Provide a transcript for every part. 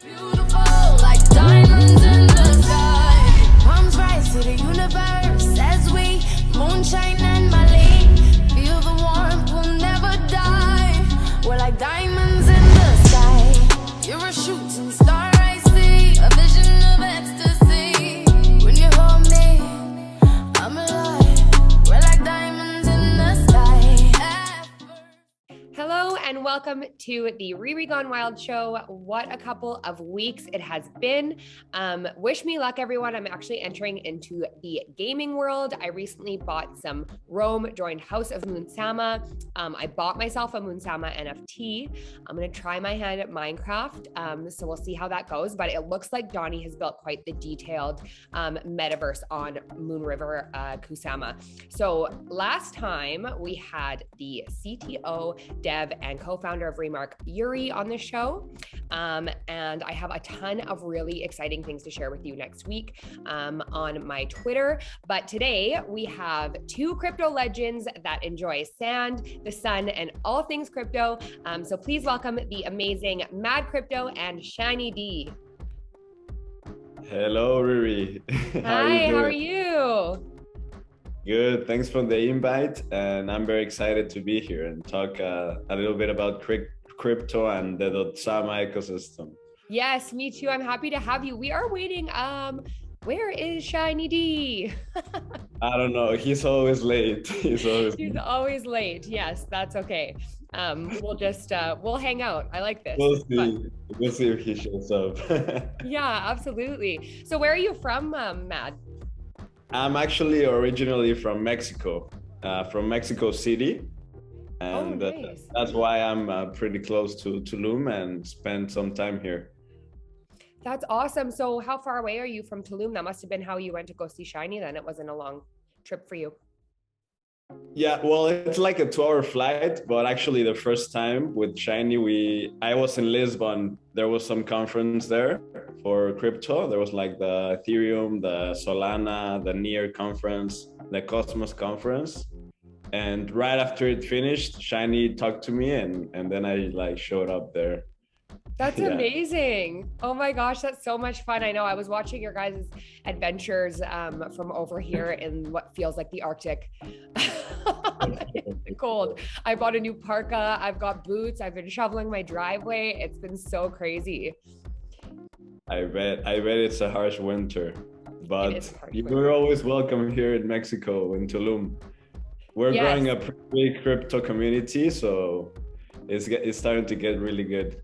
Beautiful like diamonds in the sky. Palms rise to the universe as we moonshine and Mali. Feel the warmth, we'll never die. We're like diamonds in the sky. You're a shooting star, I see. A vision of ecstasy. When you hold me, I'm alive. We're like diamonds in the sky. Hello and welcome to the Riri Gone Wild show. What a couple of weeks it has been. Wish me luck, everyone. I'm actually entering into the gaming world. I recently bought some Rome, joined House of Moonsama. I bought myself a Moonsama NFT. I'm going to try my hand at Minecraft. So we'll see how that goes. But it looks like Donnie has built quite the detailed metaverse on Moon River Kusama. So last time we had the CTO, dev, and co-founder of Remark, Riri, on the show. And I have a ton of really exciting things to share with you next week on my Twitter. But today we have two crypto legends that enjoy sand, the sun, and all things crypto. So please welcome the amazing Mad Crypto and Shiney D. Hello, Riri. Hi, how are you? Good. Thanks for the invite, and I'm very excited to be here and talk a little bit about crypto and the Sama ecosystem. Yes, me too. I'm happy to have you. We are waiting. Where is Shiney D? I don't know. He's always late. He's always late. Yes, that's okay. We'll just we'll hang out. I like this. We'll see. We'll see if he shows up. Yeah, absolutely. So where are you from, Mad? I'm actually originally from Mexico City. And nice. That's why I'm pretty close to Tulum and spent some time here. That's awesome. So how far away are you from Tulum? That must have been how you went to go see Shiney then. It wasn't a long trip for you. Yeah, well, it's like a 2-hour flight, but actually the first time with Shiney, I was in Lisbon. There was some conference there for crypto. There was like the Ethereum, the Solana, the NEAR conference, the Cosmos conference. And right after it finished, Shiney talked to me and then I like showed up there. That's amazing. Oh my gosh, that's so much fun. I know I was watching your guys' adventures from over here in what feels like the Arctic. Cold. I bought a new parka. I've got boots. I've been shoveling my driveway. It's been so crazy. I bet it's a harsh winter, but you're always welcome here in Mexico, in Tulum. We're growing a pretty big crypto community, so it's starting to get really good.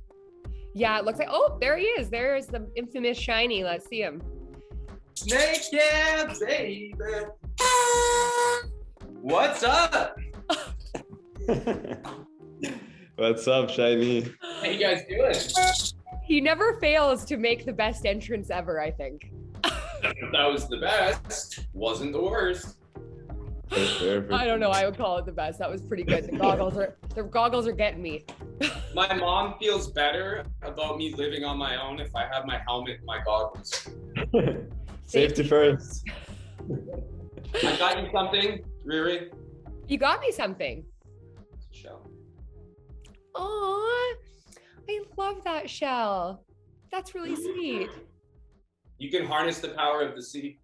Yeah, it looks like, oh, there he is. There's the infamous Shiney. Let's see him. Snake, yeah, baby. What's up? What's up, Shiney? How you guys doing? He never fails to make the best entrance ever, I think. That was the best. Wasn't the worst. I don't know. I would call it the best. That was pretty good. The goggles are getting me. My mom feels better about me living on my own if I have my helmet and my goggles. Safety first. I got you something, Riri. You got me something. Shell. Oh, I love that shell. That's really sweet. You can harness the power of the sea.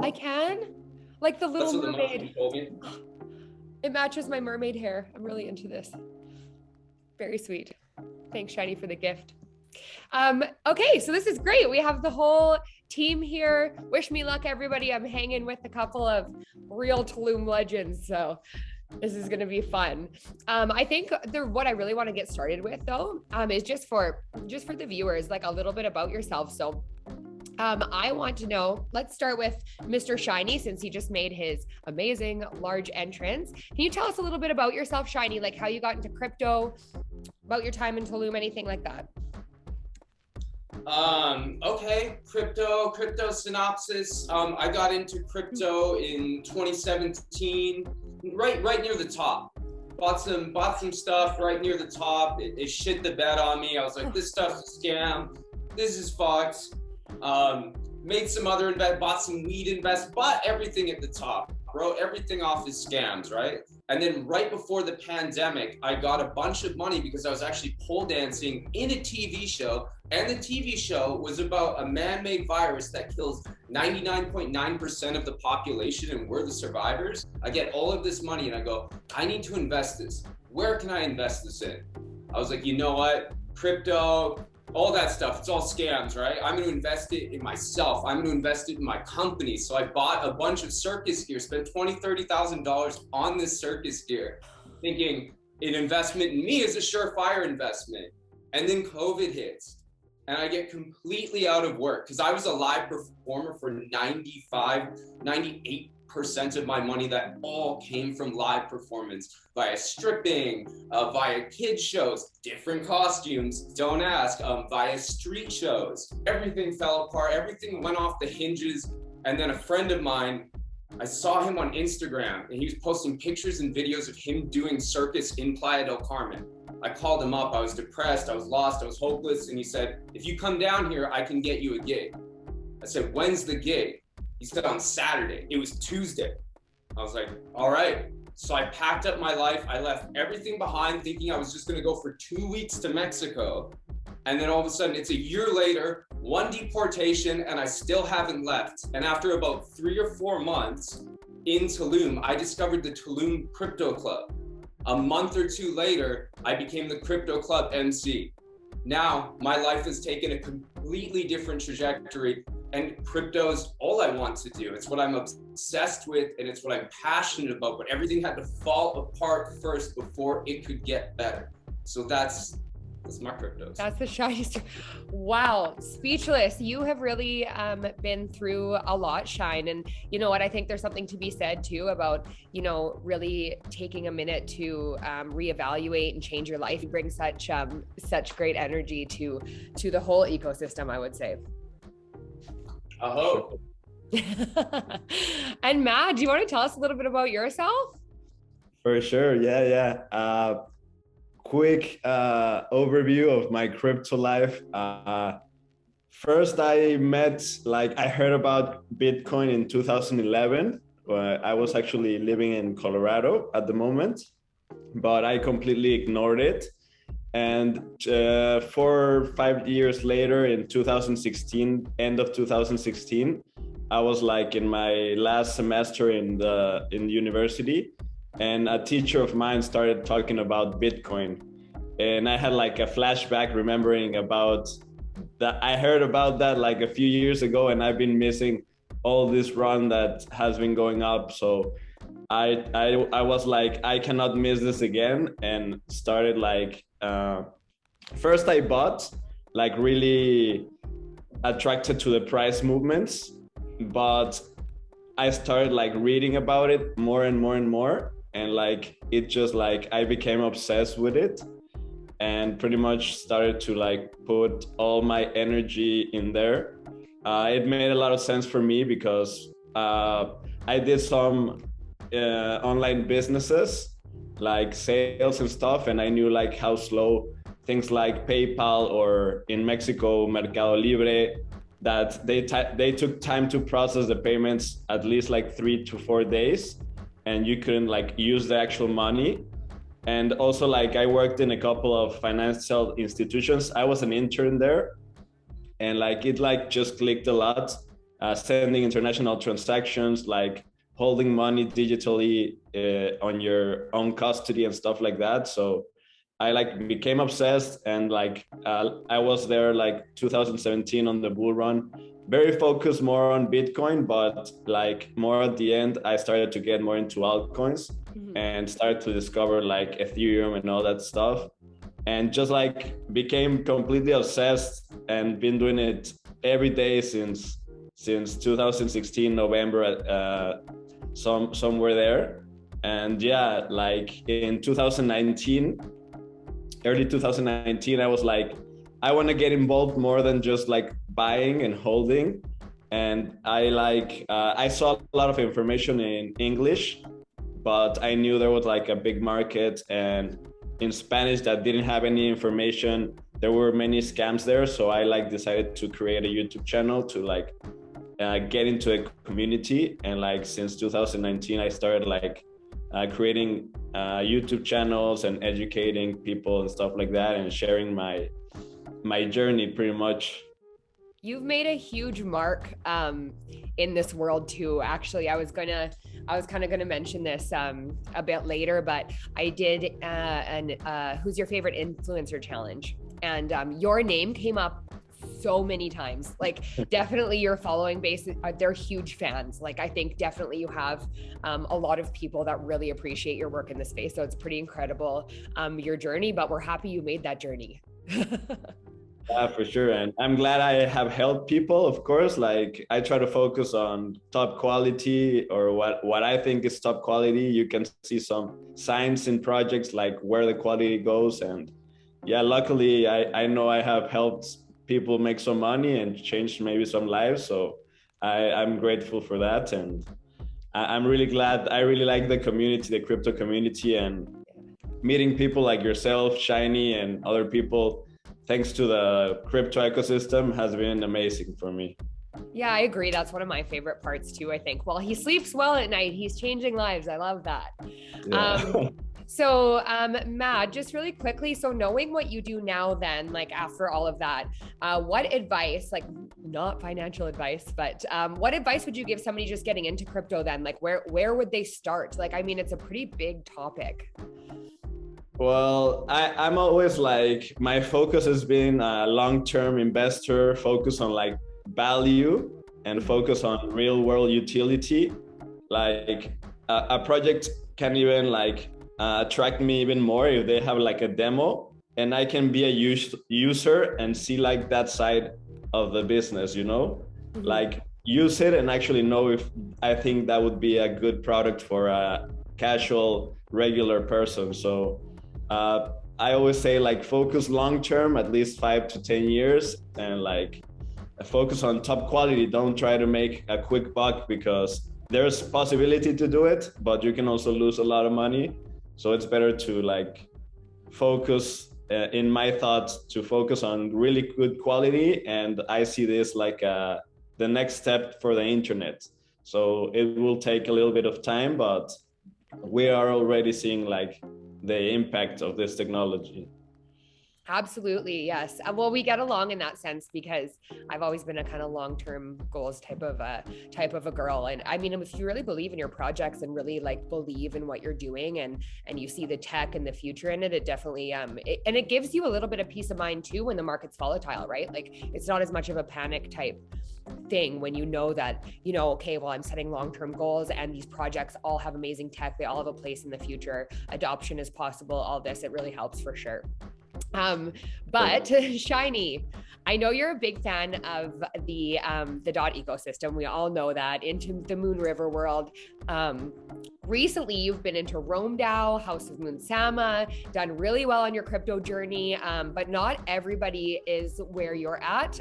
I can? Like the little mermaid. The it matches my mermaid hair. I'm really into this. Very sweet. Thanks, Shiney, for the gift. Okay, so this is great. We have the whole team here. Wish me luck, everybody. I'm hanging with a couple of real Tulum legends, so this is going to be fun. I think what I really want to get started with, though, is just for the viewers, like a little bit about yourself. So I want to know, let's start with Mr. Shiney, since he just made his amazing large entrance. Can you tell us a little bit about yourself, Shiney, like how you got into crypto, about your time in Tulum, anything like that? Okay, crypto synopsis. I got into crypto in 2017, right near the top. Bought some stuff right near the top. It shit the bed on me. I was like, this stuff's a scam. This is fucked. Made some other bought some weed bought everything at the top. Wrote everything off as scams, right? And then right before the pandemic, I got a bunch of money because I was actually pole dancing in a TV show. And the TV show was about a man-made virus that kills 99.9% of the population, and we're the survivors. I get all of this money and I go, I need to invest this. Where can I invest this in? I was like, you know what? Crypto, all that stuff, it's all scams, right? I'm gonna invest it in myself. I'm gonna invest it in my company. So I bought a bunch of circus gear, spent $20,000, $30,000 on this circus gear, thinking an investment in me is a surefire investment. And then COVID hits and I get completely out of work because I was a live performer for 98% of my money. That all came from live performance via stripping, via kids shows, different costumes, don't ask, via street shows. Everything fell apart, everything went off the hinges. And then a friend of mine, I saw him on Instagram and he was posting pictures and videos of him doing circus in Playa del Carmen. I called him up, I was depressed, I was lost, I was hopeless. And he said, if you come down here, I can get you a gig. I said, when's the gig? He said on Saturday. It was Tuesday. I was like, all right. So I packed up my life. I left everything behind thinking I was just gonna go for 2 weeks to Mexico. And then all of a sudden it's a year later, one deportation, and I still haven't left. And after about 3 or 4 months in Tulum, I discovered the Tulum Crypto Club. A month or two later, I became the Crypto Club MC. Now my life has taken a completely different trajectory. And crypto is all I want to do. It's what I'm obsessed with and it's what I'm passionate about, but everything had to fall apart first before it could get better. So that's my cryptos. That's the Shiney story. Wow, speechless. You have really been through a lot, Shine. And you know what? I think there's something to be said too about, you know, really taking a minute to reevaluate and change your life. You bring such great energy to the whole ecosystem, I would say. I hope. And Matt, do you want to tell us a little bit about yourself? For sure. Yeah. Quick overview of my crypto life. First, I heard about Bitcoin in 2011. I was actually living in Colorado at the moment, but I completely ignored it. And 4 or 5 years later, in 2016, end of 2016, I was like in my last semester in the university, and a teacher of mine started talking about Bitcoin, and I had like a flashback, remembering about that. I heard about that like a few years ago, and I've been missing all this run that has been going up. So I was like, I cannot miss this again, and started like. First I bought, like really attracted to the price movements, but I started like reading about it more and more and more, and like it just like I became obsessed with it and pretty much started to like put all my energy in there. It made a lot of sense for me because I did some online businesses like sales and stuff, and I knew like how slow things like PayPal or in Mexico Mercado Libre, that they took time to process the payments, at least like 3 to 4 days, and you couldn't like use the actual money. And also like I worked in a couple of financial institutions. I was an intern there, and like it like just clicked a lot, sending international transactions, like holding money digitally on your own custody and stuff like that. So I like became obsessed, and like I was there like 2017 on the bull run, very focused more on Bitcoin, but like more at the end, I started to get more into altcoins and started to discover like Ethereum and all that stuff, and just like became completely obsessed and been doing it every day since 2016 November, somewhere there. And yeah, like in 2019, early 2019, I was like, I want to get involved more than just like buying and holding. And I saw a lot of information in English, but I knew there was like a big market, and in Spanish that didn't have any information. There were many scams there. So I like decided to create a YouTube channel to like get into a community. And like since 2019, I started like creating YouTube channels and educating people and stuff like that, and sharing my journey pretty much. You've made a huge mark in this world too. Actually, I was kind of gonna mention this a bit later, but I did an Who's Your Favorite Influencer challenge, and your name came up so many times. Like, definitely your following base, they're huge fans. Like, I think definitely you have a lot of people that really appreciate your work in this space. So it's pretty incredible, your journey, but we're happy you made that journey. Yeah, for sure. And I'm glad I have helped people, of course. Like, I try to focus on top quality, or what I think is top quality. You can see some signs in projects like where the quality goes. And yeah, luckily I know I have helped people make some money and change maybe some lives. So I'm grateful for that. And I'm really glad. I really like the community, the crypto community, and meeting people like yourself, Shiney, and other people, thanks to the crypto ecosystem, has been amazing for me. Yeah, I agree. That's one of my favorite parts too, I think. Well, he sleeps well at night. He's changing lives. I love that. Yeah. So, Matt, just really quickly, so knowing what you do now then, like after all of that, what advice, like not financial advice, but what advice would you give somebody just getting into crypto then? Like where would they start? Like, I mean, it's a pretty big topic. Well, I'm always like, my focus has been a long-term investor, focus on like value and focus on real world utility. Like a project can even like attract me even more if they have like a demo, and I can be a user and see like that side of the business, you know, like use it and actually know if I think that would be a good product for a casual, regular person. So I always say like focus long term, at least 5 to 10 years, and like focus on top quality. Don't try to make a quick buck, because there's possibility to do it, but you can also lose a lot of money. So it's better to like focus, in my thoughts, to focus on really good quality. And I see this like the next step for the internet. So it will take a little bit of time, but we are already seeing like the impact of this technology. Absolutely. Yes. Well, we get along in that sense because I've always been a kind of long-term goals type of a girl. And I mean, if you really believe in your projects and really like believe in what you're doing, and you see the tech and the future in it, it definitely, and it gives you a little bit of peace of mind too, when the market's volatile, right? Like, it's not as much of a panic type thing when you know that, you know, okay, well, I'm setting long-term goals and these projects all have amazing tech. They all have a place in the future. Adoption is possible. All this, it really helps for sure. But Shiney, I know you're a big fan of the DOT ecosystem. We all know that, into the Moon River world. Recently, you've been into Rome DAO, House of Moon Sama, done really well on your crypto journey, but not everybody is where you're at.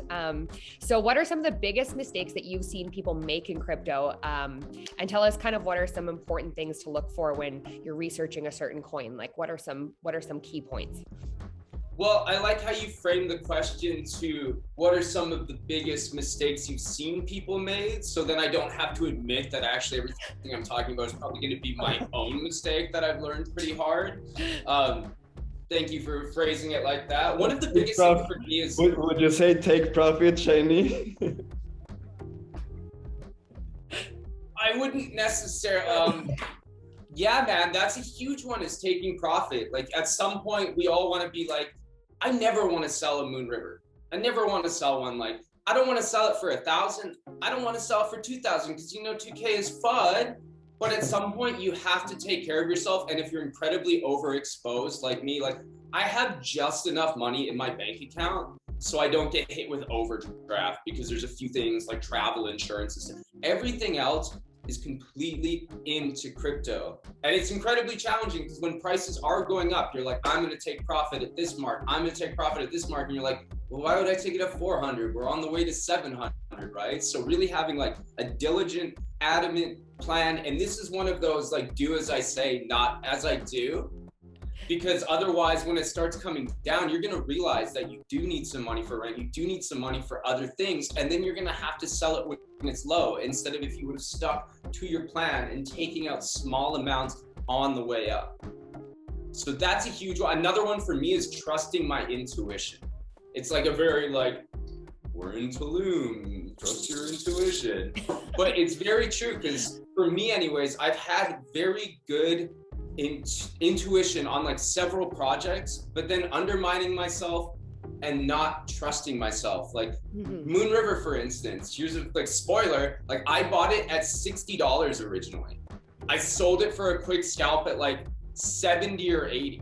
So what are some of the biggest mistakes that you've seen people make in crypto? And tell us kind of what are some important things to look for when you're researching a certain coin? Like, what are some key points? Well, I like how you framed the question to what are some of the biggest mistakes you've seen people made, so then I don't have to admit that actually everything I'm talking about is probably going to be my own mistake that I've learned pretty hard. Thank you for phrasing it like that. One of the biggest things for me is... Would you say take profit, Shiney? I wouldn't necessarily... yeah, man, that's a huge one, is taking profit. Like, at some point, we all want to be like, I never want to sell a Moon River. I never want to sell one. Like, I don't want to sell it for 1,000. I don't want to sell it for 2,000, because, you know, 2K is fun. But at some point, you have to take care of yourself. And if you're incredibly overexposed like me, like, I have just enough money in my bank account so I don't get hit with overdraft, because there's a few things like travel insurance and stuff. Everything else is completely into crypto. And it's incredibly challenging, because when prices are going up, you're like, I'm gonna take profit at this mark. I'm gonna take profit at this mark. And you're like, well, why would I take it at 400? We're on the way to 700, right? So really having like a diligent, adamant plan. And this is one of those like, do as I say, not as I do. Because otherwise, when it starts coming down, you're gonna realize that you do need some money for rent, you do need some money for other things, and then you're gonna have to sell it when it's low, instead of if you would have stuck to your plan and taking out small amounts on the way up. So that's a huge one. Another one for me is trusting my intuition. It's like a very like, we're in Tulum, trust your intuition. But it's very true, because for me anyways, I've had very good intuition on like several projects, but then undermining myself and not trusting myself. Like Moon River, for instance, here's a like spoiler, like I bought it at $60 originally. I sold it for a quick scalp at like 70 or 80.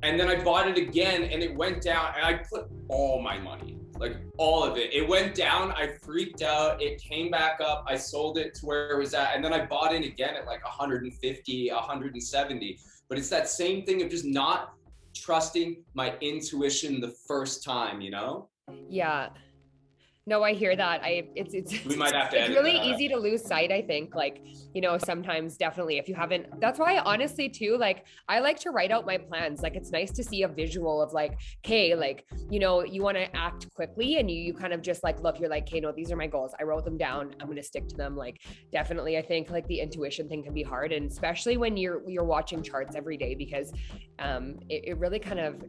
And then I bought it again and it went down, and I put all my money, like all of it. It went down, I freaked out, it came back up, I sold it to where it was at, and then I bought in again at like 150, 170. But it's that same thing of just not trusting my intuition the first time, you know? Yeah. No, I hear that. It's We might have to it's edit really that. easy to lose sight, I think. Like, you know, sometimes definitely if you haven't, that's why honestly too, like I like to write out my plans. Like it's nice to see a visual of like, okay, like, you know, you want to act quickly and you kind of just like, look, you're like, okay, no, these are my goals. I wrote them down. I'm going to stick to them. Like definitely, I think like the intuition thing can be hard. And especially when you're watching charts every day, because it really kind of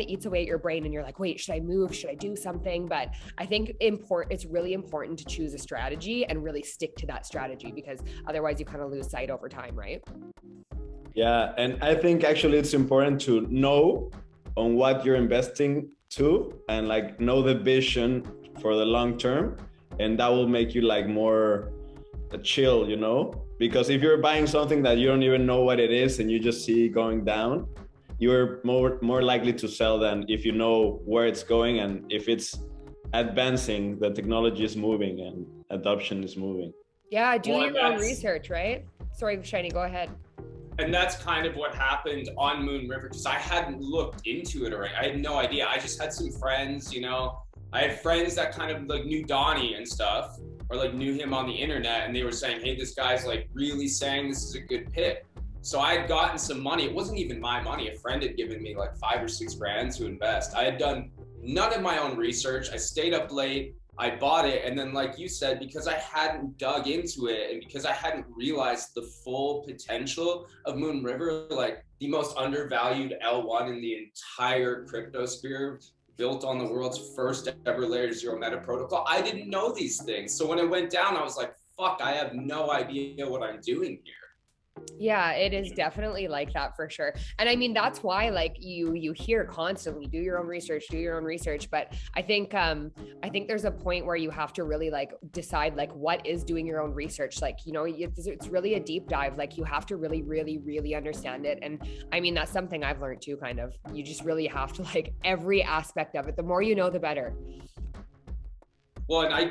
eats away at your brain and you're like, wait, should I move? Should I do something? But I think it's really important to choose a strategy and really stick to that strategy, because otherwise you kind of lose sight over time, right? Yeah, and I think actually it's important to know on what you're investing to, and like know the vision for the long term, and that will make you like more chill, you know? Because if you're buying something that you don't even know what it is and you just see it going down, you're more likely to sell than if you know where it's going and if it's advancing, the technology is moving and adoption is moving. Yeah, do your own research, right? Sorry, Shiney, go ahead. And that's kind of what happened on Moon River, because I hadn't looked into it already. I had no idea. I just had some friends, you know, I had friends that kind of like knew Donnie and stuff, or like knew him on the internet, and they were saying, hey, this guy's like really saying this is a good pick. So I had gotten some money. It wasn't even my money. A friend had given me like 5 or 6 grand to invest. I had done none of my own research. I stayed up late, I bought it. And then like you said, because I hadn't dug into it and because I hadn't realized the full potential of Moon River, like the most undervalued L1 in the entire crypto sphere, built on the world's first ever layer 0 meta protocol, I didn't know these things. So when it went down, I was like, fuck, I have no idea what I'm doing here. Yeah, it is definitely like that for sure. And I mean, that's why like you hear constantly, do your own research. But I think there's a point where you have to really like decide like what is doing your own research. Like, you know, it's really a deep dive. Like you have to really, really, really understand it. And I mean, that's something I've learned too, kind of. You just really have to like every aspect of it. The more you know, the better. Well, and I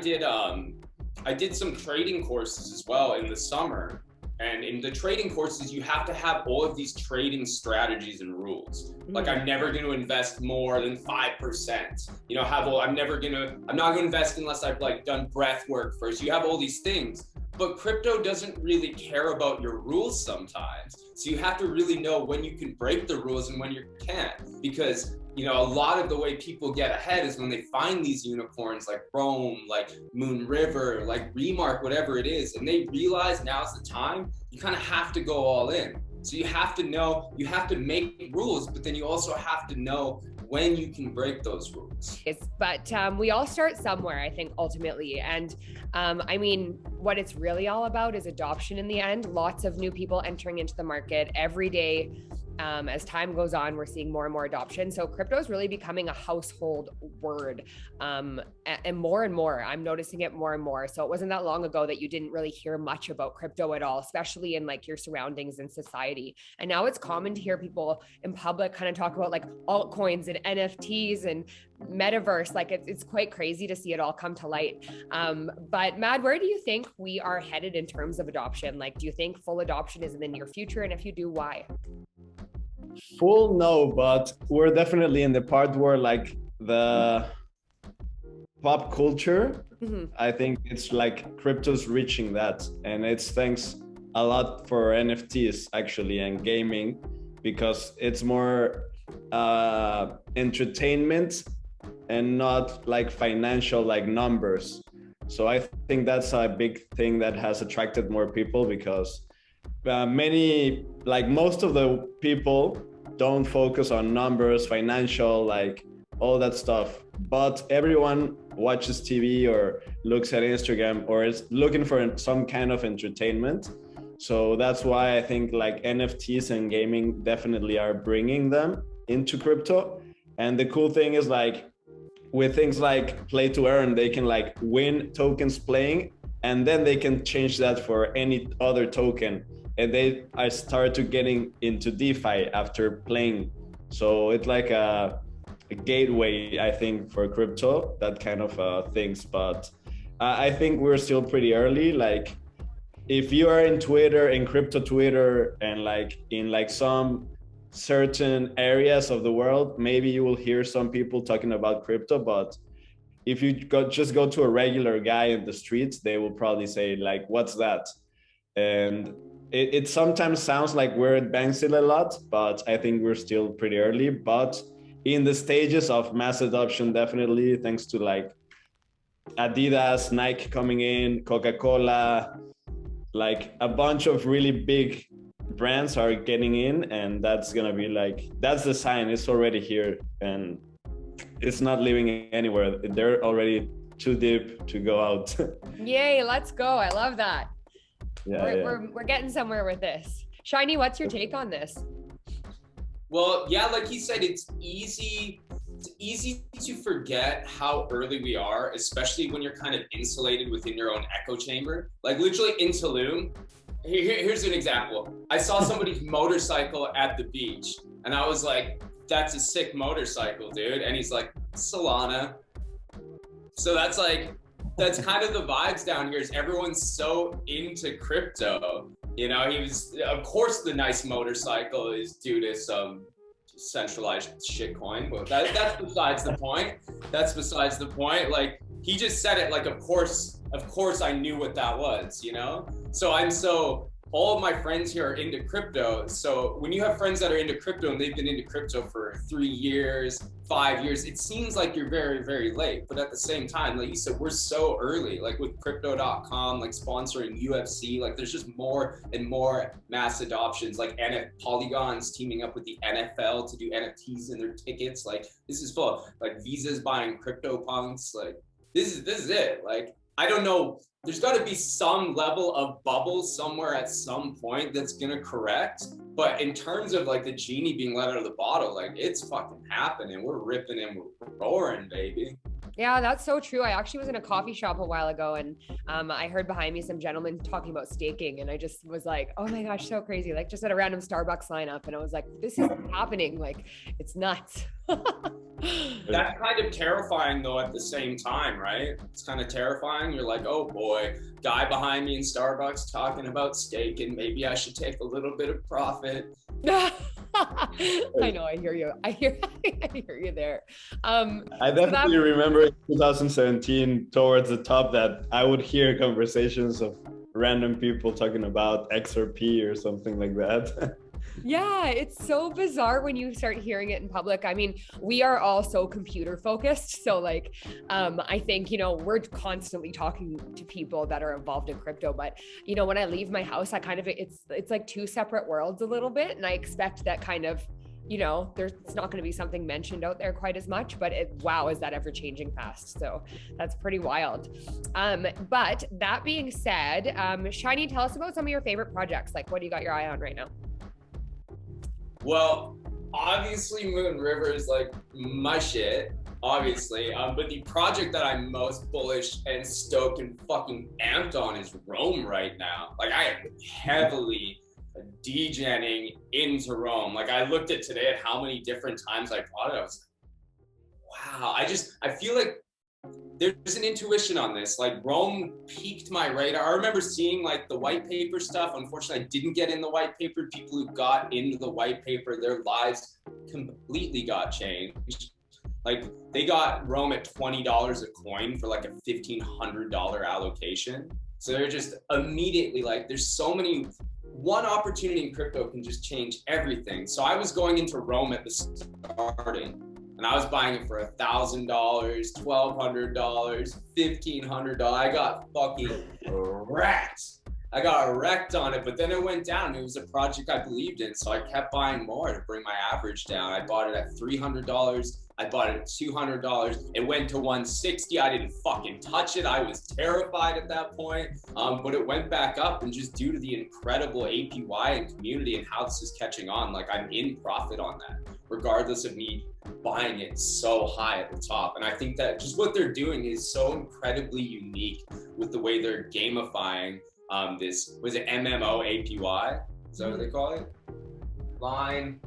did some trading courses as well in the summer. And in the trading courses, you have to have all of these trading strategies and rules. Like I'm never going to invest more than 5%. You know, I'm not going to invest unless I've like done breath work first. You have all these things, but crypto doesn't really care about your rules sometimes. So you have to really know when you can break the rules and when you can't, because you know, a lot of the way people get ahead is when they find these unicorns like Rome, like Moon River, like Remark, whatever it is, and they realize now's the time. You kind of have to go all in. So you have to know, you have to make rules, but then you also have to know when you can break those rules. But we all start somewhere, I think, ultimately. And I mean, what it's really all about is adoption in the end. Lots of new people entering into the market every day. As time goes on, we're seeing more and more adoption. So crypto is really becoming a household word, and more. I'm noticing it more and more. So it wasn't that long ago that you didn't really hear much about crypto at all, especially in like your surroundings and society. And now it's common to hear people in public kind of talk about like altcoins and NFTs and Metaverse. Like it's quite crazy to see it all come to light. But Mad, where do you think we are headed in terms of adoption? Like, do you think full adoption is in the near future? And if you do, why? Full no, but we're definitely in the part where like the pop culture, I think it's like crypto's reaching that, and it's thanks a lot for NFTs actually and gaming, because it's more entertainment and not like financial like numbers. So I think that's a big thing that has attracted more people, because many, like most of the people don't focus on numbers, financial, like all that stuff. But everyone watches TV or looks at Instagram or is looking for some kind of entertainment. So that's why I think like NFTs and gaming definitely are bringing them into crypto. And the cool thing is like with things like play to earn, they can like win tokens playing, and then they can change that for any other token. And I started getting into DeFi after playing. So it's like a gateway, I think, for crypto, that kind of things. But I think we're still pretty early. Like if you are in Twitter, in crypto Twitter, and like in like some certain areas of the world, maybe you will hear some people talking about crypto. But if you just go to a regular guy in the streets, they will probably say like, what's that? And it sometimes sounds like we're advancing a lot, but I think we're still pretty early. But in the stages of mass adoption, definitely, thanks to like Adidas, Nike coming in, Coca-Cola, like a bunch of really big brands are getting in, and that's gonna be like, that's the sign, it's already here and it's not leaving anywhere. They're already too deep to go out. Yay, let's go. I love that. Yeah, We're getting somewhere with this. Shiney, what's your take on this? Well, yeah, like he said, it's easy to forget how early we are, especially when you're kind of insulated within your own echo chamber. Like literally in Tulum, here's an example. I saw somebody's motorcycle at the beach and I was like, that's a sick motorcycle, dude. And he's like, Solana. So that's kind of the vibes down here, is everyone's so into crypto. You know, he was, of course, the nice motorcycle is due to some centralized shitcoin, but that's besides the point. That's besides the point. Like, he just said it like, of course I knew what that was, you know? So all of my friends here are into crypto. So when you have friends that are into crypto and they've been into crypto for 3 years, 5 years, it seems like you're very, very late. But at the same time, like you said, we're so early, like with crypto.com, like sponsoring UFC, like there's just more and more mass adoptions, like Polygon's teaming up with the NFL to do NFTs in their tickets. Like this is full, like Visa's buying CryptoPunks. Like this is it. Like, I don't know, there's got to be some level of bubble somewhere at some point that's gonna correct. But in terms of like the genie being let out of the bottle, like it's fucking happening. We're ripping and we're roaring, baby. Yeah, that's so true. I actually was in a coffee shop a while ago and I heard behind me some gentlemen talking about staking, and I just was like, oh my gosh, so crazy. Like just at a random Starbucks lineup, and I was like, this is happening. Like it's nuts. That's kind of terrifying though at the same time, right? It's kind of terrifying. You're like, oh boy, guy behind me in Starbucks talking about staking. Maybe I should take a little bit of profit. I know, I hear you. I hear you there. I definitely remember in 2017 towards the top that I would hear conversations of random people talking about XRP or something like that. Yeah, it's so bizarre when you start hearing it in public. I mean, we are all so computer focused. So like, I think, you know, we're constantly talking to people that are involved in crypto, but you know, when I leave my house, I kind of, it's like two separate worlds a little bit. And I expect that kind of, you know, it's not going to be something mentioned out there quite as much, but wow, is that ever changing fast? So that's pretty wild. But that being said, Shiney, tell us about some of your favorite projects. Like, what do you got your eye on right now? Well, obviously Moon River is like my shit, obviously. But the project that I'm most bullish and stoked and fucking amped on is Rome right now. Like I am heavily degenning into Rome. Like I looked at today at how many different times I bought it. I was like, wow, I feel like there's an intuition on this. Like Rome piqued my radar. I remember seeing like the white paper stuff. Unfortunately, I didn't get in the white paper. People who got into the white paper, their lives completely got changed. Like they got Rome at $20 a coin for like a $1,500 allocation. So they're just immediately like, there's so many, one opportunity in crypto can just change everything. So I was going into Rome at the starting, and I was buying it for $1,000, $1,200, $1,500. I got fucking wrecked. I got wrecked on it, but then it went down. It was a project I believed in, so I kept buying more to bring my average down. I bought it at $300. I bought it at $200. It went to $160. I didn't fucking touch it. I was terrified at that point, but it went back up, and just due to the incredible APY and community and how this is catching on, like I'm in profit on that, regardless of me buying it so high at the top. And I think that just what they're doing is so incredibly unique with the way they're gamifying this, was it MMO APY? Is that what they call it? Line.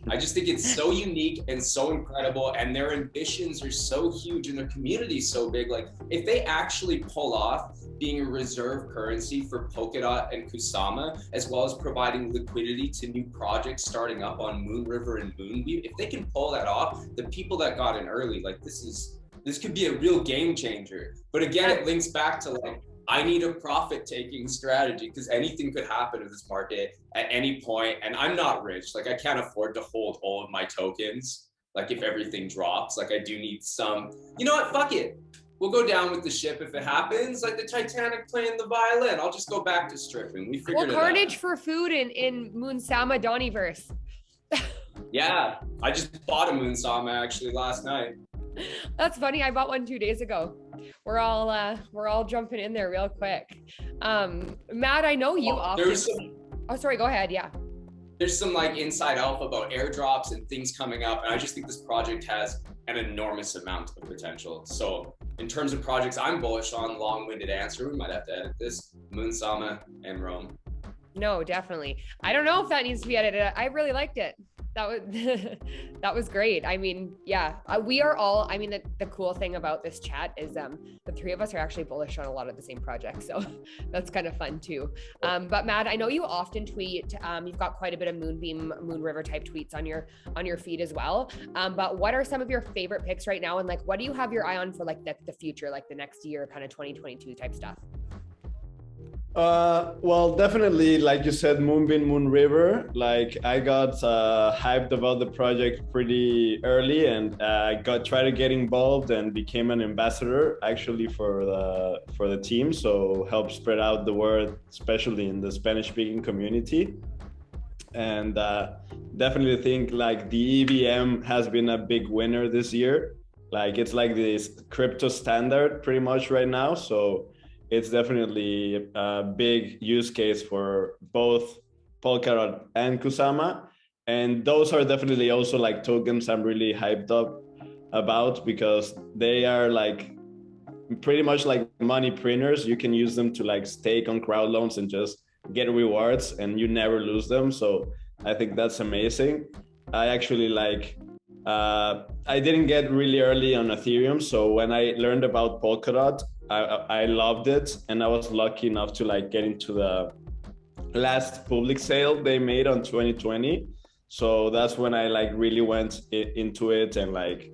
I just think it's so unique and so incredible, and their ambitions are so huge and their community is so big. Like if they actually pull off being a reserve currency for Polkadot and Kusama, as well as providing liquidity to new projects starting up on Moon River and Moonbeam, if they can pull that off, the people that got in early, like this could be a real game changer. But again, it links back to like, I need a profit-taking strategy because anything could happen in this market at any point, and I'm not rich. Like I can't afford to hold all of my tokens. Like if everything drops, like I do need some. You know what? Fuck it. We'll go down with the ship if it happens. Like the Titanic playing the violin. I'll just go back to stripping. We figured it out. Carnage for food in Moonsama Donnyverse. Yeah, I just bought a Moonsama actually last night. That's funny. I bought one 2 days ago. We're all jumping in there real quick. Matt, I know you often. Oh, sorry. Go ahead. Yeah. There's some like inside alpha about airdrops and things coming up, and I just think this project has an enormous amount of potential. So in terms of projects I'm bullish on, long-winded answer, we might have to edit this, Moonsama and Rome. No, definitely. I don't know if that needs to be edited. I really liked it. That was great. I mean, yeah, we are all, I mean, the cool thing about this chat is the three of us are actually bullish on a lot of the same projects. So that's kind of fun too. But Matt, I know you often tweet, you've got quite a bit of Moonbeam, Moon River type tweets on your feed as well. But what are some of your favorite picks right now? And like, what do you have your eye on for like the future, like the next year, kind of 2022 type stuff? Well, definitely, like you said, Moonbeam, Moon River. Like I got hyped about the project pretty early, and tried to get involved and became an ambassador actually for the team. So help spread out the word, especially in the Spanish-speaking community. And definitely think like the EVM has been a big winner this year. Like it's like this crypto standard pretty much right now. So it's definitely a big use case for both Polkadot and Kusama. And those are definitely also like tokens I'm really hyped up about because they are like pretty much like money printers. You can use them to like stake on crowd loans and just get rewards and you never lose them. So I think that's amazing. I actually like, I didn't get really early on Ethereum. So when I learned about Polkadot, I loved it, and I was lucky enough to like get into the last public sale they made on 2020. So that's when I like really went into it and like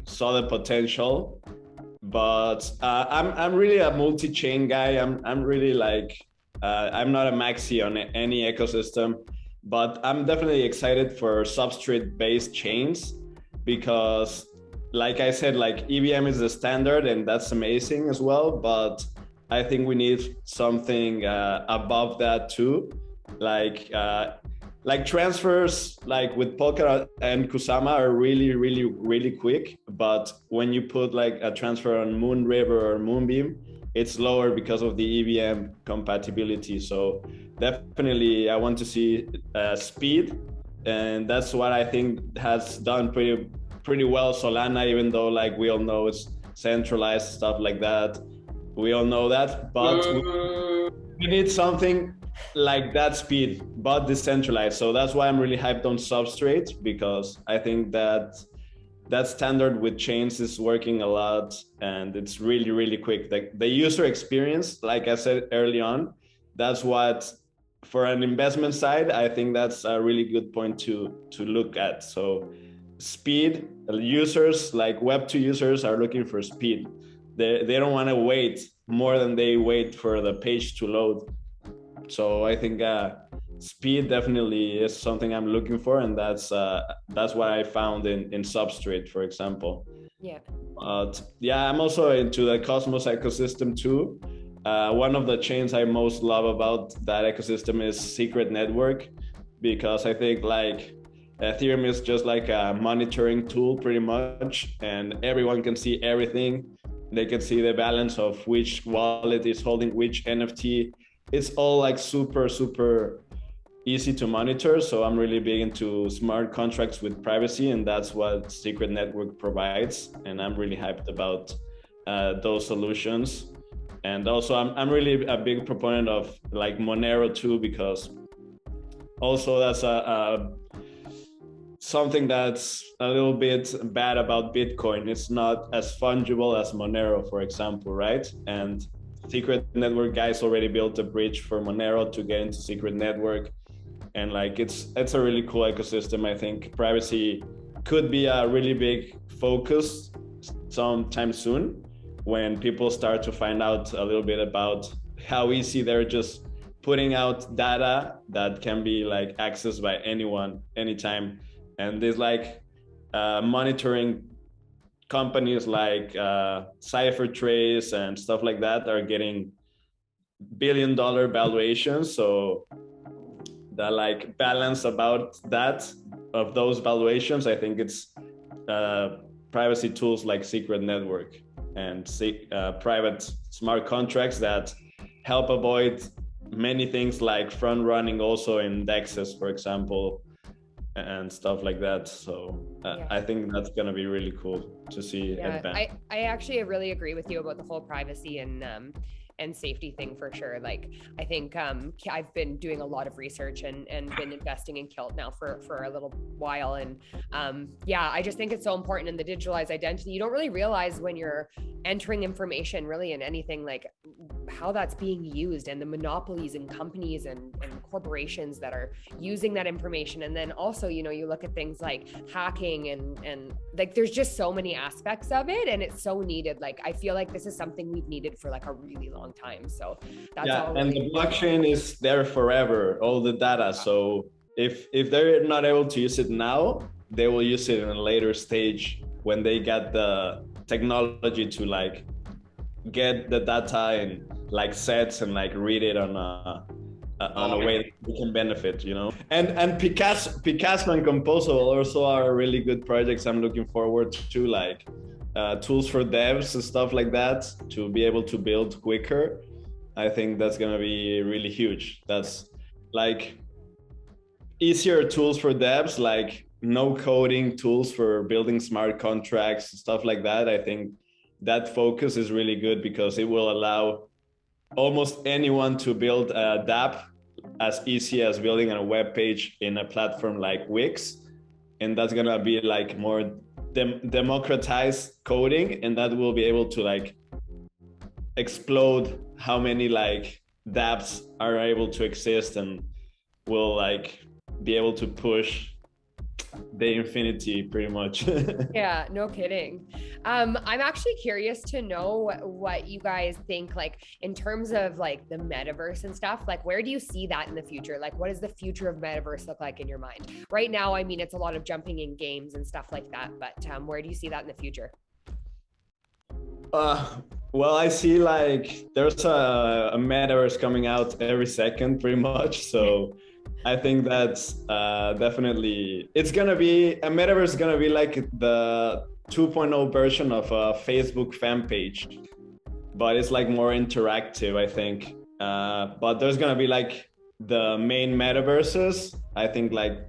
saw the potential. But I'm really a multi-chain guy. I'm really like I'm not a maxi on any ecosystem, but I'm definitely excited for substrate-based chains because, like I said, like EVM is the standard and that's amazing as well, but I think we need something above that too. Like transfers like with Polkadot and Kusama are really, really, really quick. But when you put like a transfer on Moon River or Moonbeam, it's slower because of the EVM compatibility. So definitely I want to see speed. And that's what I think has done pretty well Solana, even though like we all know it's centralized stuff like that. We all know that, but we need something like that speed, but decentralized. So that's why I'm really hyped on Substrate, because I think that standard with chains is working a lot and it's really, really quick. Like the user experience, like I said early on, that's what, for an investment side, I think that's a really good point to look at. So speed, users like Web2 users are looking for speed. They don't want to wait more than they wait for the page to load. So I think speed definitely is something I'm looking for, and that's what I found in Substrate, for example. Yeah. Yeah, I'm also into the Cosmos ecosystem too. one of the chains I most love about that ecosystem is Secret Network, because I think like Ethereum is just like a monitoring tool pretty much, and everyone can see everything. They can see the balance of which wallet is holding which NFT. It's all like super, super easy to monitor. So I'm really big into smart contracts with privacy, and that's what Secret Network provides. And I'm really hyped about those solutions. And also I'm really a big proponent of like Monero too, because also that's something that's a little bit bad about Bitcoin. It's not as fungible as Monero, for example, right? And Secret Network guys already built a bridge for Monero to get into Secret Network. And like it's a really cool ecosystem. I think privacy could be a really big focus sometime soon, when people start to find out a little bit about how easy they're just putting out data that can be like accessed by anyone, anytime. And there's like monitoring companies like CipherTrace and stuff like that are getting billion-dollar valuations. So the like balance about that, of those valuations, I think it's privacy tools like Secret Network and private smart contracts that help avoid many things like front running also in indexes, for example, and stuff like that. So I think that's going to be really cool to see. I actually really agree with you about the whole privacy and safety thing for sure. Like, I think I've been doing a lot of research and been investing in Kilt now for a little while. And I just think it's so important in the digitalized identity. You don't really realize when you're entering information really in anything, like how that's being used, and the monopolies and companies and corporations that are using that information. And then also, you know, you look at things like hacking and like there's just so many aspects of it, and it's so needed. Like, I feel like this is something we've needed for like a really long time. So that's all. And the blockchain is there forever, all the data. So if they're not able to use it now, they will use it in a later stage when they get the technology to like get the data in like sets and like read it on a way that we can benefit, you know. And Picasso and Composable also are really good projects I'm looking forward to, like tools for devs and stuff like that, to be able to build quicker. I think that's gonna be really huge. That's like easier tools for devs, like no coding tools for building smart contracts, stuff like that. I think that focus is really good because it will allow almost anyone to build a dApp as easy as building a web page in a platform like Wix. And that's gonna be like more democratized coding, and that will be able to like explode how many like dApps are able to exist, and will like be able to push the infinity pretty much. Yeah, no kidding. I'm actually curious to know what you guys think, like in terms of like the metaverse and stuff. Like, where do you see that in the future? Like, what does the future of metaverse look like in your mind right now? I mean, it's a lot of jumping in games and stuff like that, but where do you see that in the future? Well, I see like there's a metaverse coming out every second pretty much. So I think that's definitely, it's gonna be, a metaverse is gonna be like the 2.0 version of a Facebook fan page, but it's like more interactive, I think. But there's gonna be like the main metaverses, I think, like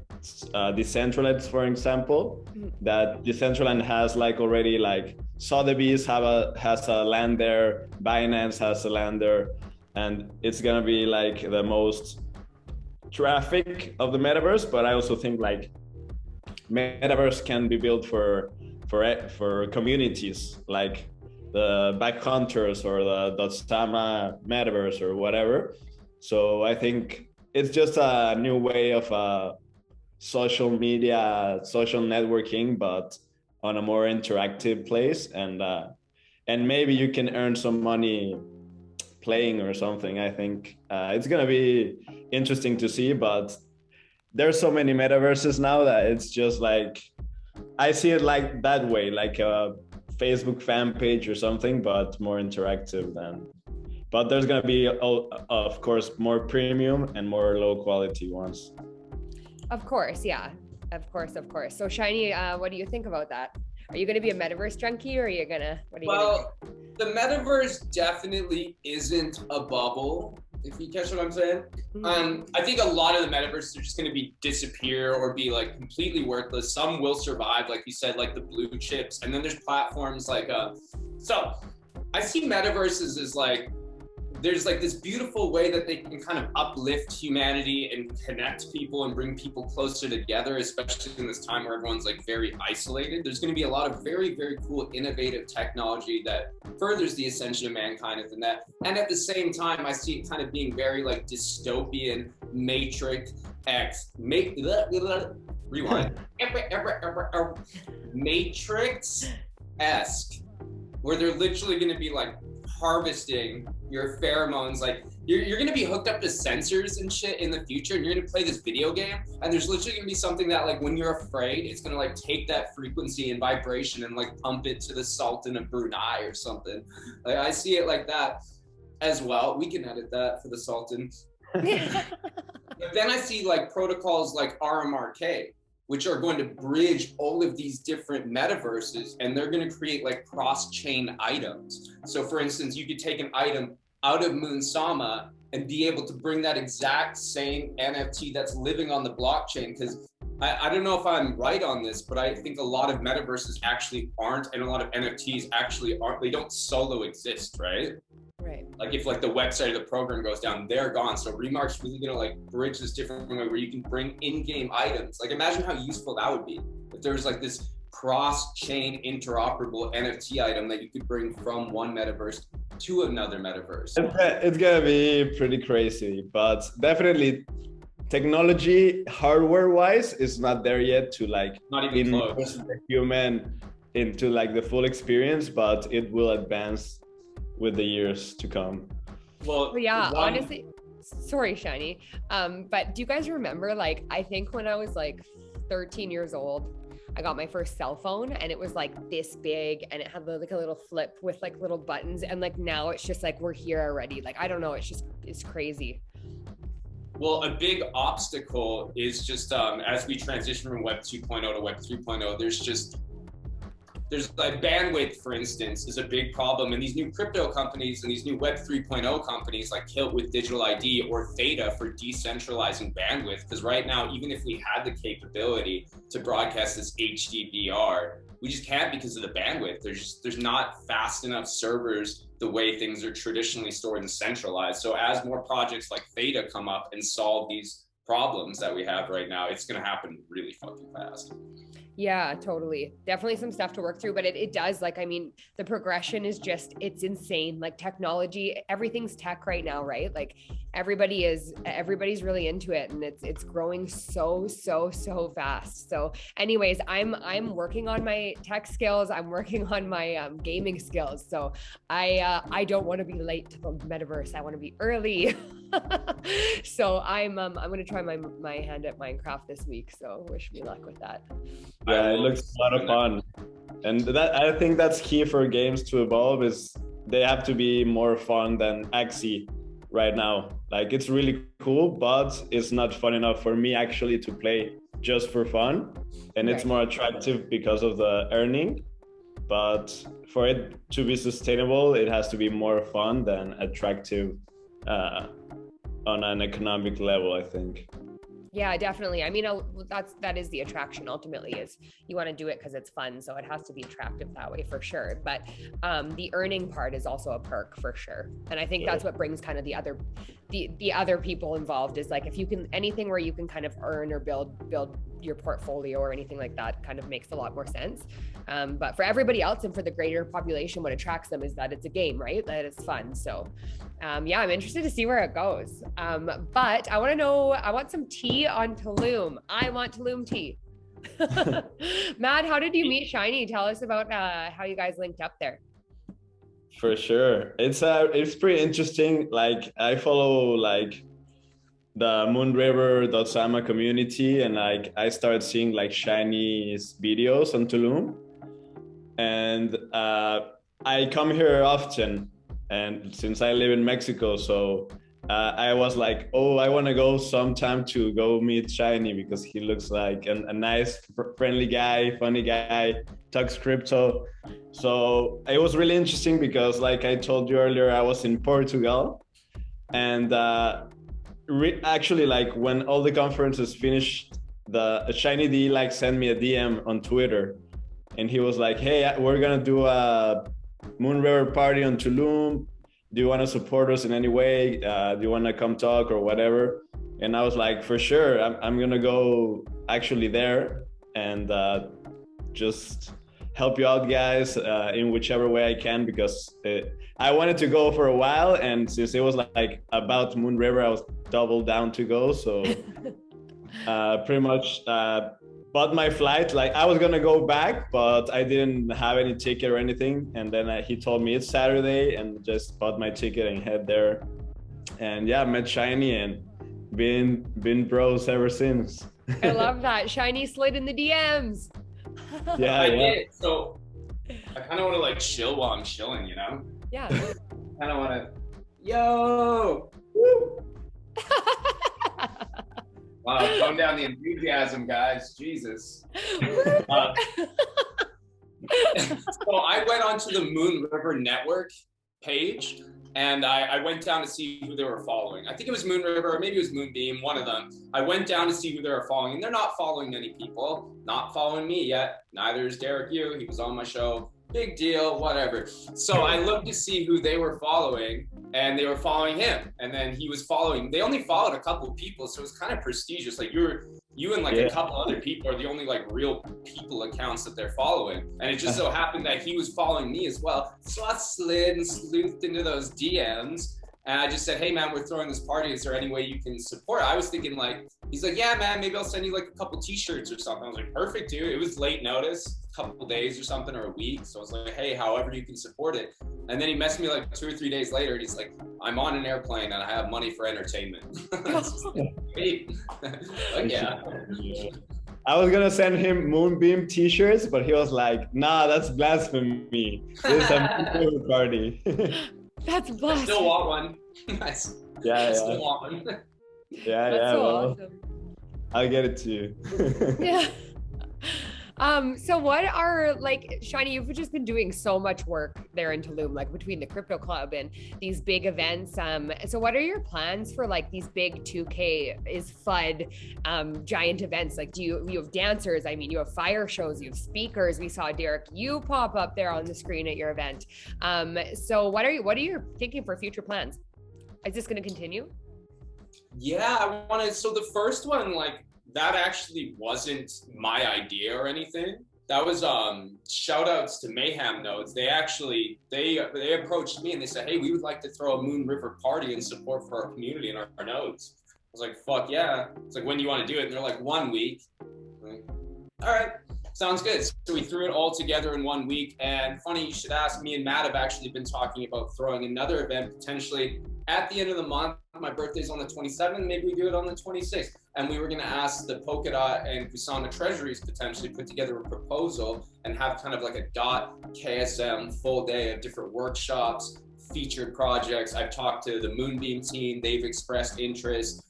Decentraland, for example, that Decentraland has like already like Sotheby's has a land there, Binance has a land there, and it's gonna be like the most traffic of the metaverse. But I also think like metaverse can be built for communities, like the Back Hunters or the Dotsama metaverse or whatever. So I think it's just a new way of social media, social networking, but on a more interactive place, and maybe you can earn some money playing or something. I think it's gonna be interesting to see, but there's so many metaverses now that it's just like, I see it like that way, like a Facebook fan page or something, but more interactive than but there's gonna be, of course, more premium and more low quality ones. Of course, yeah. Of course, of course. So Shiny, what do you think about that? Are you going to be a Metaverse junkie, or are you gonna? What are you Well, the Metaverse definitely isn't a bubble, if you catch what I'm saying. I think a lot of the Metaverses are just going to be disappear or be like completely worthless. Some will survive, like you said, like the blue chips, and then there's platforms like so I see Metaverses as like, there's like this beautiful way that they can kind of uplift humanity and connect people and bring people closer together, especially in this time where everyone's like very isolated. There's going to be a lot of very, very cool, innovative technology that furthers the ascension of mankind within that. And at the same time, I see it kind of being very like dystopian, Matrix X, rewind, Matrix-esque, where they're literally going to be like harvesting your pheromones. Like you're going to be hooked up to sensors and shit in the future, and you're going to play this video game, and there's literally going to be something that like when you're afraid, it's going to like take that frequency and vibration and like pump it to the Sultan of Brunei or something. Like I see it like that as well. We can edit that for the Sultan. But then I see like protocols like RMRK, which are going to bridge all of these different metaverses, and they're going to create like cross-chain items. So for instance, you could take an item out of Moon Sama and be able to bring that exact same NFT that's living on the blockchain. Because I don't know if I'm right on this, but I think a lot of metaverses actually aren't, and a lot of NFTs actually aren't, they don't solo exist, right? Right. Like if like the website of the program goes down, they're gone. So Remark's really gonna like bridge this different way where you can bring in-game items. Like imagine how useful that would be if there was like this cross-chain interoperable NFT item that you could bring from one metaverse to another metaverse. It's gonna be pretty crazy, but definitely technology hardware-wise is not there yet to like Not even close. the human into like the full experience, but it will advance with the years to come. Well, yeah, honestly, sorry, Shiny. But do you guys remember, like, I think when I was like 13 years old, I got my first cell phone, and it was like this big, and it had like a little flip with like little buttons. And like now it's just like, we're here already. Like, I don't know. It's crazy. Well, a big obstacle is just as we transition from Web 2.0 to Web 3.0, there's like bandwidth, for instance, is a big problem. And these new crypto companies and these new Web 3.0 companies like Kilt with Digital ID or Theta for decentralizing bandwidth. Because right now, even if we had the capability to broadcast this HDVR, we just can't because of the bandwidth. There's not fast enough servers the way things are traditionally stored and centralized. So as more projects like Theta come up and solve these problems that we have right now, it's going to happen really fucking fast. Yeah, totally. Definitely some stuff to work through, but it does, like, I mean, the progression is just, it's insane. Like technology, everything's tech right now, right? Like everybody's really into it, and it's growing so fast. So anyways, I'm working on my tech skills. I'm working on my gaming skills. So I don't want to be late to the metaverse. I want to be early. So I'm going to try my hand at Minecraft this week. So wish me luck with that. Yeah, it looks a lot of fun. And that, I think that's key for games to evolve, is they have to be more fun than Axie right now. Like it's really cool, but it's not fun enough for me actually to play just for fun. And it's more attractive because of the earning. But for it to be sustainable, it has to be more fun than attractive on an economic level, I think. Yeah, definitely. I mean, that is the attraction ultimately, is you want to do it because it's fun. So it has to be attractive that way for sure. But the earning part is also a perk for sure. And I think that's what brings kind of the other people involved, is like, if you can, anything where you can kind of earn or build your portfolio or anything like that kind of makes a lot more sense. But for everybody else and for the greater population, what attracts them is that it's a game, right? That it's fun. So yeah, I'm interested to see where it goes. But I want some tea on Tulum. I want Tulum tea. Matt, how did you meet Shiney? Tell us about how you guys linked up there. For sure. It's pretty interesting. Like I follow like the moonriver.sama community, and like I started seeing like Shiney's videos on Tulum, and I come here often, and since I live in Mexico, so I was like, oh, I want to go sometime to go meet Shiney because he looks like a nice, friendly guy, funny guy, talks crypto. So it was really interesting because, like I told you earlier, I was in Portugal, and actually, like when all the conferences finished, the Shiny D like sent me a DM on Twitter, and he was like, "Hey, we're gonna do a Moon River party on Tulum. Do you want to support us in any way? Do you want to come talk or whatever?" And I was like, "For sure, I'm gonna go actually there and just help you out, guys, in whichever way I can, because I wanted to go for a while, and since it was like about Moon River, I was double down to go. So pretty much bought my flight. Like I was gonna go back, but I didn't have any ticket or anything. And then he told me it's Saturday, and just bought my ticket and head there. And yeah, met Shiny and been bros ever since. I love that. Shiny slid in the DMs. Yeah, I yeah. did. So I kind of want to like chill while I'm chilling, you know? Yeah. Kind of want to, yo, woo. Wow, tone down the enthusiasm, guys. Jesus. So I went onto the Moon River Network page, and I went down to see who they were following. I think it was Moon River, or maybe it was Moonbeam, one of them. I went down to see who they were following, and they're not following many people. Not following me yet. Neither is Derek Yu. He was on my show. Big deal, whatever. So I looked to see who they were following, and they were following him. And then he was following. They only followed a couple of people, so it was kind of prestigious. Like you and like a couple other people are the only like real people accounts that they're following. And it just so happened that he was following me as well. So I slid and sleuthed into those DMs, and I just said, "Hey man, we're throwing this party. Is there any way you can support?" I was thinking like, he's like, "Yeah man, maybe I'll send you like a couple t-shirts or something." I was like, "Perfect, dude." It was late notice, a couple days or something, or a week. So I was like, "Hey, however you can support it." And then he messaged me like 2 or 3 days later, and he's like, "I'm on an airplane and I have money for entertainment." Great. Like, yeah. I was gonna send him Moonbeam t-shirts, but he was like, "Nah, that's blasphemy. This is a Moon River party." That's I blasphemy. still want one. Nice. Yeah, I still yeah. want one. Yeah, That's yeah. so Well, awesome. I'll get it to you. Yeah. So what are like, Shiny, you've just been doing so much work there in Tulum, like between the Crypto Club and these big events. So what are your plans for like these big 2K is FUD giant events? Like you have dancers, I mean, you have fire shows, you have speakers. We saw Derek Yu pop up there on the screen at your event. So what are you thinking for future plans? Is this going to continue? Yeah, I wanted, so the first one, like, that actually wasn't my idea or anything. That was shout outs to Mayhem Nodes. They actually they approached me and they said, "Hey, we would like to throw a Moon River party in support for our community and our nodes." I was like, "Fuck yeah." It's like, "When do you want to do it?" And they're like, 1 week. I'm like, all right, sounds good. So we threw it all together in 1 week. And funny you should ask, me and Matt have actually been talking about throwing another event potentially at the end of the month. My birthday's on the 27th, maybe we do it on the 26th. And we were gonna ask the Polkadot and Kusama treasuries potentially put together a proposal and have kind of like a KSM full day of different workshops, featured projects. I've talked to the Moonbeam team, they've expressed interest.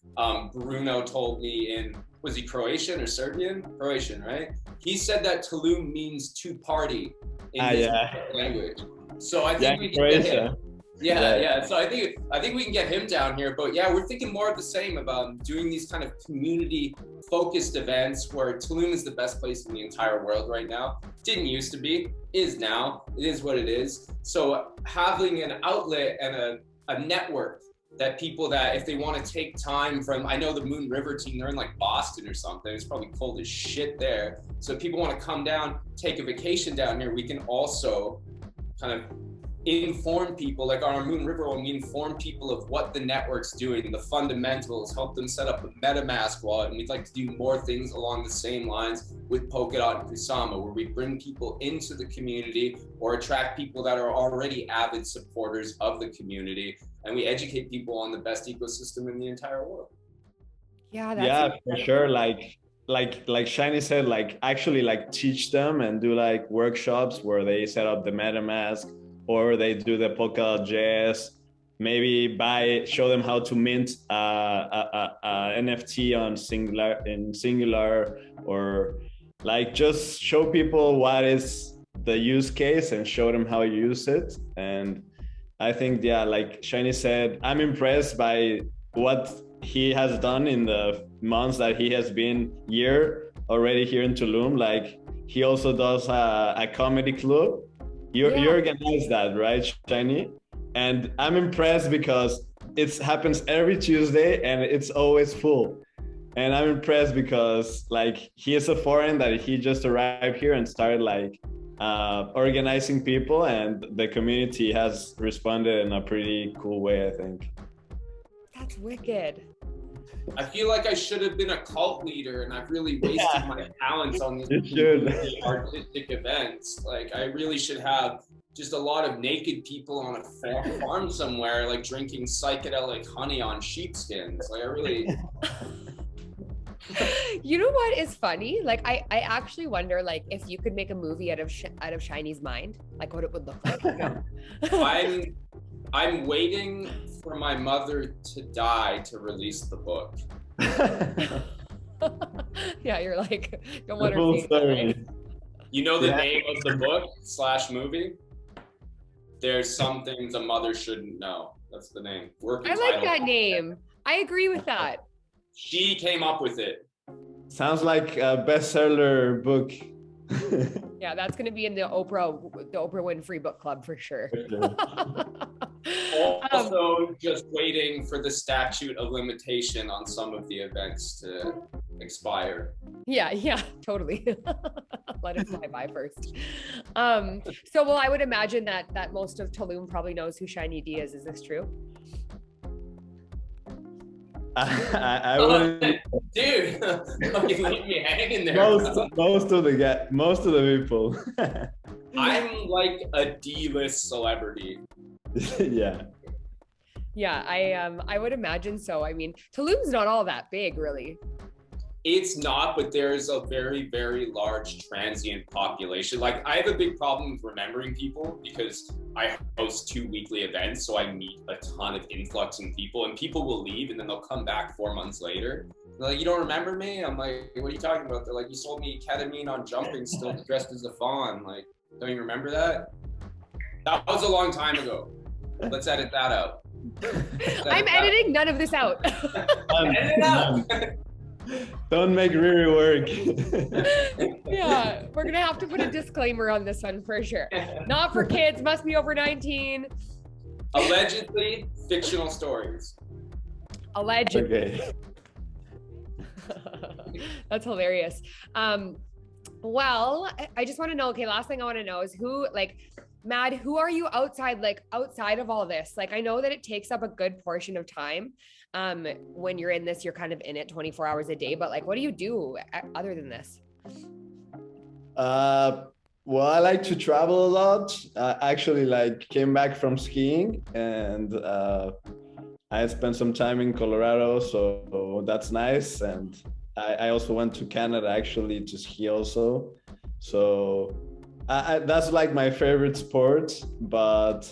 Bruno told me was he Croatian or Serbian? Croatian, right? He said that Tulum means to party in his language. So I think we can get him. Yeah. So I think we can get him down here. But yeah, we're thinking more of the same about doing these kind of community-focused events where Tulum is the best place in the entire world right now. Didn't used to be, is now. It is what it is. So having an outlet and a network that people that if they want to take time from, I know the Moon River team, they're in like Boston or something. It's probably cold as shit there. So if people want to come down, take a vacation down here, we can also kind of inform people, like on our Moon River, when we inform people of what the network's doing, the fundamentals, help them set up a MetaMask wallet, and we'd like to do more things along the same lines with Polkadot and Kusama, where we bring people into the community or attract people that are already avid supporters of the community, and we educate people on the best ecosystem in the entire world. Yeah, that's yeah, for sure. Like Shiny said, like actually like teach them and do like workshops where they set up the MetaMask or they do the polka dot jazz. Maybe show them how to mint NFT on Singular, or like just show people what is the use case and show them how you use it. And I think, yeah, like Shiney said, I'm impressed by what he has done in the months that he has been already here in Tulum. Like he also does a comedy club. You organize that, right, Shiney? And I'm impressed because it happens every Tuesday and it's always full. And I'm impressed because like he is a foreign that he just arrived here and started like organizing people, and the community has responded in a pretty cool way, I think. That's wicked. I feel like I should have been a cult leader, and I've really wasted my talents on these artistic events. Like I really should have just a lot of naked people on a farm somewhere, like drinking psychedelic honey on sheepskins. Like I really. You know what is funny? Like I actually wonder like if you could make a movie out of Shiney's mind, like what it would look like. You know? I'm waiting for my mother to die to release the book. Yeah, you're like, don't want her to story. You know the name of the book / movie? There's some things a mother shouldn't know. That's the name. I like that name. I agree with that. She came up with it. Sounds like a bestseller book. Yeah, that's going to be in the Oprah Winfrey Book Club for sure. Also, just waiting for the statute of limitation on some of the events to expire. Yeah, totally. Let it fly by first. So, well, I would imagine that most of Tulum probably knows who Shiney D is. Is this true? I wouldn't. Dude, you leave me hanging there. Most of the people. I'm like a D-list celebrity. Yeah. Yeah, I would imagine so. I mean, Tulum's not all that big, really. It's not, but there's a very, very large transient population. Like I have a big problem with remembering people because I host 2 weekly events. So I meet a ton of influxing people, and people will leave and then they'll come back 4 months later. They're like, you don't remember me? I'm like, what are you talking about? They're like, you sold me ketamine on jumping still dressed as a fawn. Like, don't you remember that? That was a long time ago. Let's edit that out. I'm editing none of this out. Edit it out. Don't make Riri work. Yeah, we're gonna have to put a disclaimer on this one for sure. Not for kids, must be over 19. Allegedly fictional stories. Allegedly. Okay. That's hilarious. Well, I just want to know, okay, last thing I want to know is who, like, Mad, who are you outside of all this? Like, I know that it takes up a good portion of time. When you're in this, you're kind of in it 24 hours a day, but like, what do you do other than this? Well, I like to travel a lot. I actually came back from skiing, and I spent some time in Colorado, so that's nice. And I also went to Canada actually to ski also. So that's like my favorite sport, but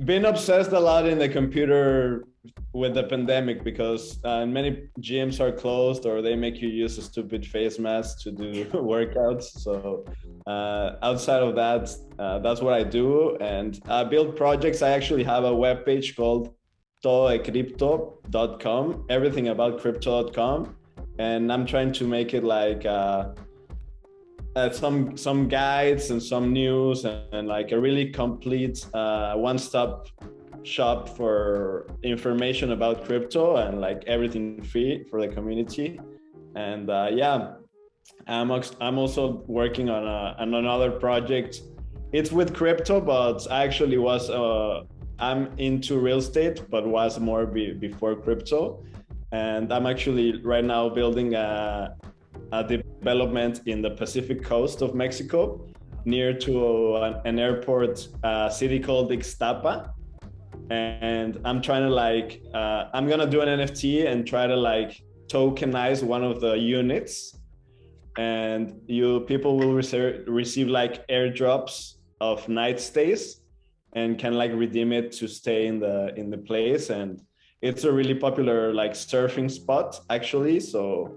been obsessed a lot in the computer with the pandemic because many gyms are closed or they make you use a stupid face mask to do workouts. So outside of that, that's what I do. And I build projects. I actually have a webpage called Cripto.com, everything about crypto.com. And I'm trying to make it like some guides and some news and like a really complete one-stop shop for information about crypto and like everything free for the community. And I'm also working on another project. It's with crypto, but I actually I'm into real estate, but was more before crypto. And I'm actually right now building a development in the Pacific coast of Mexico, near to an airport city called Ixtapa. And I'm trying to I'm gonna do an NFT and try to tokenize one of the units, and people will receive like airdrops of night stays. and can like redeem it to stay in the place. And it's a really popular like surfing spot actually. So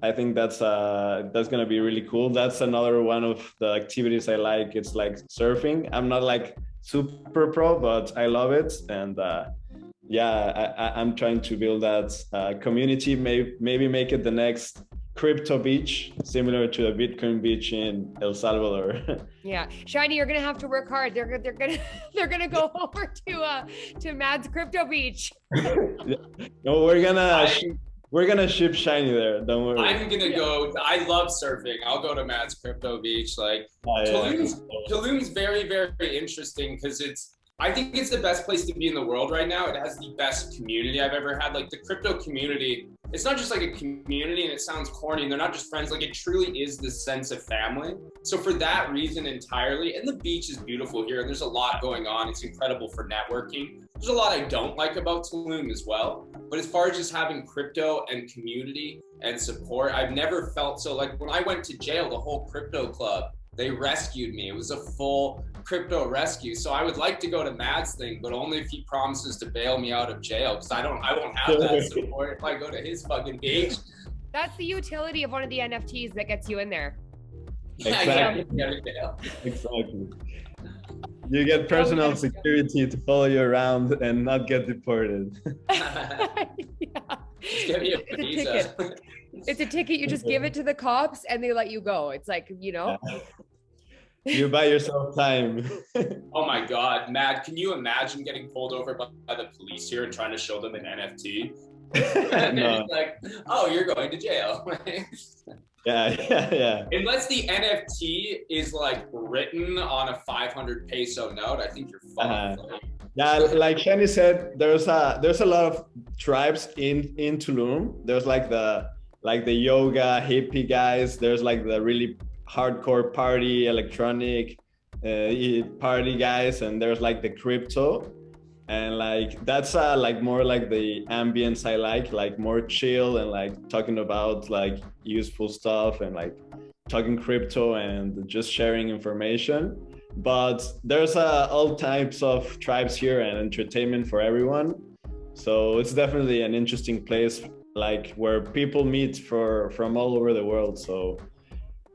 I think that's gonna be really cool. That's another one of the activities I like. It's like surfing. I'm not like super pro, but I love it. And I'm trying to build that community. Maybe make it the next crypto beach, similar to a Bitcoin beach in El Salvador. Yeah, Shiney, you're gonna have to work hard. They're gonna go over to Mad's Crypto Beach. No, we're gonna ship Shiney there. Don't worry. I'm gonna go. I love surfing. I'll go to Matt's Crypto Beach. Like Tulum's very, very interesting because I think it's the best place to be in the world right now. It has the best community I've ever had. Like the crypto community, it's not just like a community and it sounds corny and they're not just friends. Like it truly is this sense of family. So for that reason entirely, and the beach is beautiful here and there's a lot going on. It's incredible for networking. There's a lot I don't like about Tulum as well. But as far as just having crypto and community and support, I've never felt so. Like when I went to jail, the whole crypto club, they rescued me. It was a full crypto rescue. So I would like to go to Matt's thing, but only if he promises to bail me out of jail, because I won't have that support if I go to his fucking beach. That's the utility of one of the NFTs that gets you in there. Exactly. Exactly. You get personal security to follow you around and not get deported. Yeah. Just give me a visa. It's a ticket. You just give it to the cops and they let you go. It's like, You buy yourself time. Oh my God, Matt, can you imagine getting pulled over by the police here and trying to show them an NFT? And No. it's like, oh, you're going to jail. Yeah. Unless the NFT is like written on a 500 peso note, I think you're fine. Yeah, like Shiney said, there's a lot of tribes in Tulum. There's like the yoga hippie guys. There's like the really hardcore party electronic party guys, and there's like the crypto, and like that's like more like the ambience I like more chill and like talking about like useful stuff and like talking crypto and just sharing information. But there's all types of tribes here and entertainment for everyone, so it's definitely an interesting place like where people meet from all over the world. So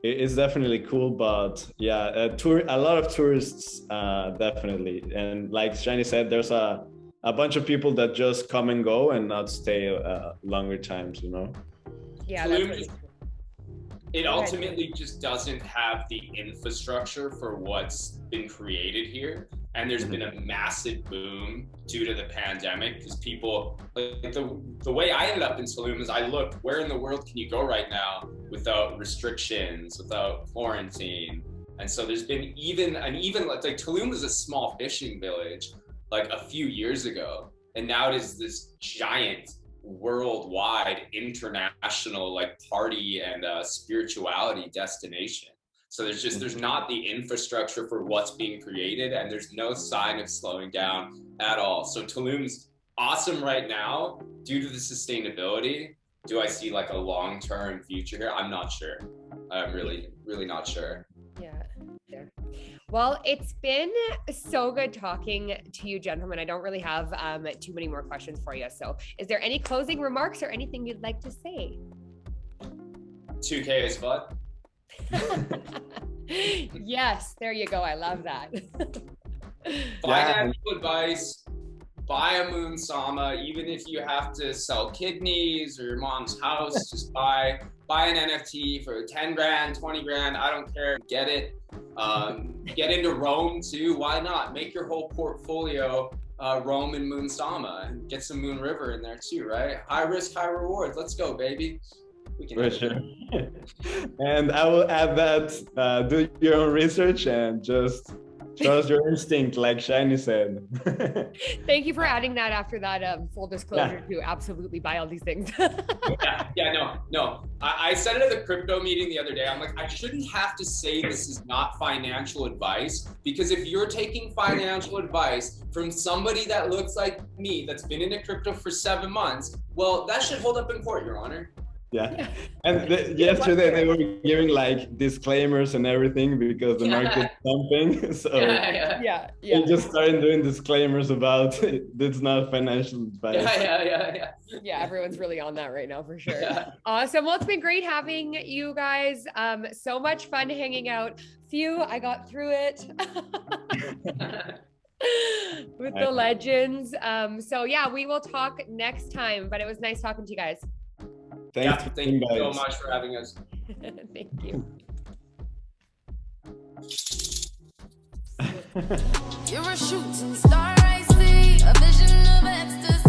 it's definitely cool. But yeah, a lot of tourists, definitely. And like Shiny said, there's a bunch of people that just come and go and not stay longer times, Yeah, Tulum, it ultimately just doesn't have the infrastructure for what's been created here. And there's been a massive boom due to the pandemic because people, like the way I ended up in Tulum is I looked, where in the world can you go right now without restrictions, without quarantine? And so there's been even like Tulum was a small fishing village like a few years ago. And now it is this giant worldwide international like party and spirituality destination. So there's not the infrastructure for what's being created, and there's no sign of slowing down at all. So Tulum's awesome right now due to the sustainability. Do I see like a long-term future here? I'm not sure. I'm really not sure. Yeah. Well, it's been so good talking to you, gentlemen. I don't really have too many more questions for you. So is there any closing remarks or anything you'd like to say? 2K is fun. Yes, there you go. I love that. Financial advice, buy a Moon Sama, even if you have to sell kidneys or your mom's house, just buy an NFT for 10 grand, 20 grand, I don't care, get it. Get into Rome too, why not? Make your whole portfolio Rome and Moon Sama and get some Moon River in there too, right? High risk, high reward, let's go, baby. We can for sure. And I will add that do your own research and just trust your instinct, like Shiny said. Thank you for adding that after that full disclosure to absolutely buy all these things. No. I said it at the crypto meeting the other day. I'm like, I shouldn't have to say this is not financial advice, because if you're taking financial advice from somebody that looks like me, that's been into crypto for 7 months, well, that should hold up in court, Your Honor. Yeah. And yesterday they were giving like disclaimers and everything because the market's dumping. So Yeah. they just started doing disclaimers about it's not financial advice. Yeah, everyone's really on that right now for sure. Yeah. Awesome. Well, it's been great having you guys. So much fun hanging out. I got through it. With the legends. So yeah, we will talk next time, but it was nice talking to you guys. Thank you so much for having us. Thank you. You're a shooting star, I see a vision of ecstasy.